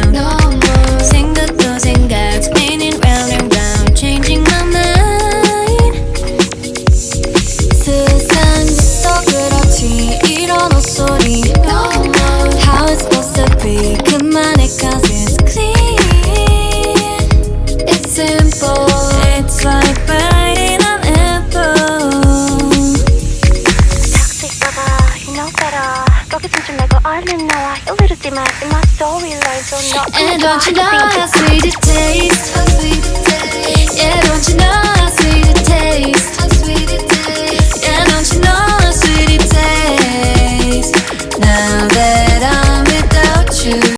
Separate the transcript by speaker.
Speaker 1: around. No more 생각도 생각, spinning round and round, changing my mind. 세상에서 그렇지 이런 헛소리. No more how it's supposed to be. 그만해 cause it's clean. It's simple. It's like biting an apple.
Speaker 2: Toxic lover, you know better. 거기서 좀 말고 얼른 나와. 이러지 마, in my storyline. So no,
Speaker 1: And don't you know how sweet it tastes? Yeah, don't you know